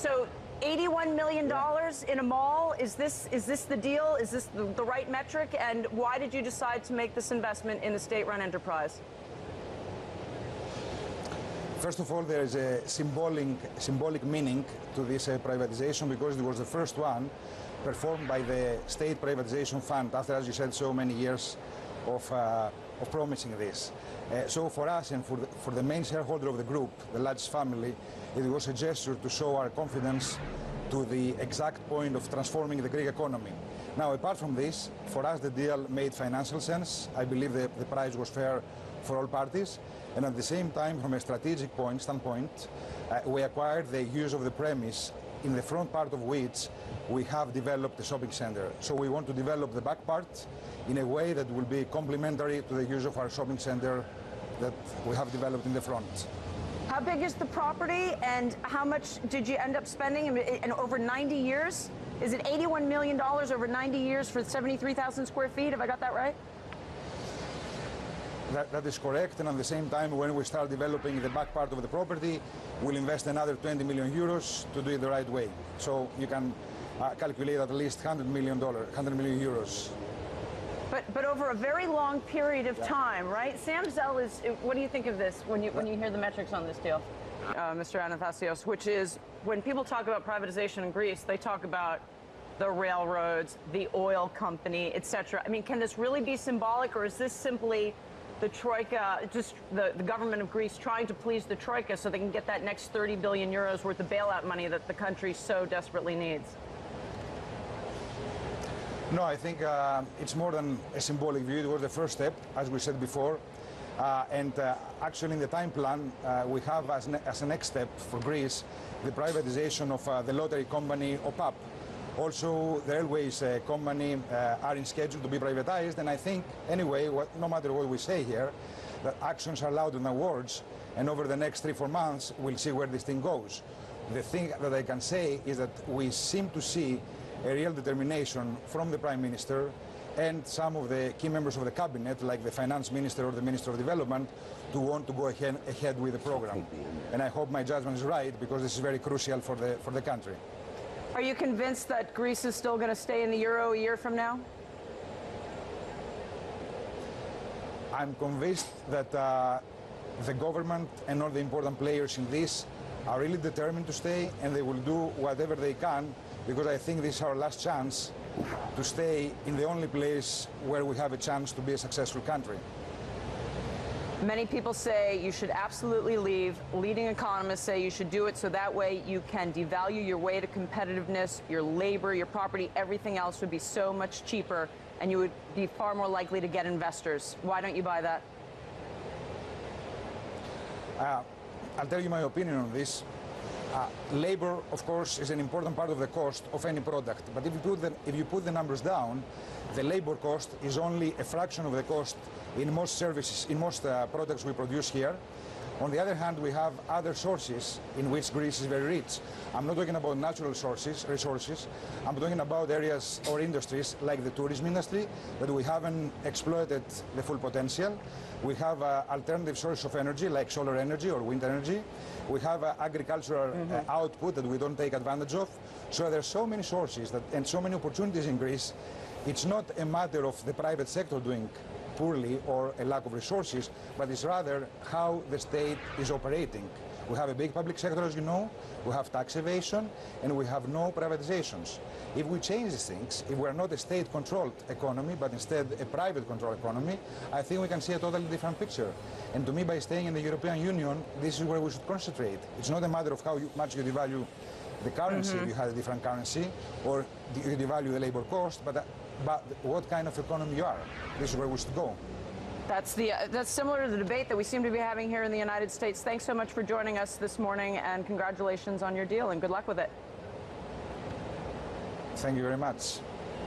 So $81 million in a mall, is this the deal? Is this the right metric? And why did you decide to make this investment in a state-run enterprise? First of all, there is a symbolic meaning to this privatization, because it was the first one performed by the State Privatization Fund after, as you said, so many years of promising this. So for us and for the main shareholder of the group, the largest family, it was a gesture to show our confidence to the exact point of transforming the Greek economy. Now, apart from this, for us the deal made financial sense. I believe the price was fair for all parties. And at the same time, from a strategic standpoint, we acquired the use of the premise in the front part of which we have developed a shopping center. So we want to develop the back part in a way that will be complementary to the use of our shopping center that we have developed in the front. How big is the property, and how much did you end up spending in over 90 years? Is it $81 million over 90 years for 73,000 square feet? Have I got that right? That is correct, and at the same time, when we start developing the back part of the property, we'll invest another 20 million euros to do it the right way. So you can calculate at least $100 million euros. But over a very long period of time, right? Sam Zell is, what do you think of this when you hear the metrics on this deal? Mr. Athanasiou, which is, when people talk about privatization in Greece, they talk about the railroads, the oil company, etc. I mean, can this really be symbolic, or is this simply the Troika, just the government of Greece trying to please the Troika so they can get that next 30 billion euros worth of bailout money that the country so desperately needs? No, I think it's more than a symbolic view. It was the first step, as we said before. Actually, in the time plan, we have as a next step for Greece the privatization of the lottery company OPAP. Also, the railways company are in schedule to be privatized, and I think, anyway, no matter what we say here, that actions are louder than words, and over the next 3-4 months, we'll see where this thing goes. The thing that I can say is that we seem to see a real determination from the Prime Minister and some of the key members of the cabinet, like the Finance Minister or the Minister of Development, to want to go ahead with the program. And I hope my judgment is right, because this is very crucial for the country. Are you convinced that Greece is still going to stay in the euro a year from now? I'm convinced that the government and all the important players in this are really determined to stay, and they will do whatever they can, because I think this is our last chance to stay in the only place where we have a chance to be a successful country. Many people say you should absolutely leave. Leading economists say you should do it so that way you can devalue your way to competitiveness, your labor, your property, everything else would be so much cheaper, and you would be far more likely to get investors. Why don't you buy that? I'll tell you my opinion on this. Labor, of course, is an important part of the cost of any product. But if you put the numbers down, the labor cost is only a fraction of the cost in most services, in most products we produce here. On the other hand, we have other sources in which Greece is very rich. I'm not talking about natural resources. I'm talking about areas or industries like the tourism industry that we haven't exploited the full potential. We have alternative sources of energy like solar energy or wind energy. We have agricultural output that we don't take advantage of. So there are so many sources and so many opportunities in Greece. It's not a matter of the private sector doing poorly or a lack of resources, but it's rather how the state is operating. We have a big public sector, as you know, we have tax evasion, and we have no privatizations. If we change these things, if we're not a state-controlled economy, but instead a private-controlled economy, I think we can see a totally different picture. And to me, by staying in the European Union, this is where we should concentrate. It's not a matter of how much you devalue the currency, if you have a different currency, or you devalue the labor cost, but what kind of economy you are. This is where we should go. That's similar to the debate that we seem to be having here in the United States. Thanks so much for joining us this morning, and congratulations on your deal, and good luck with it. Thank you very much.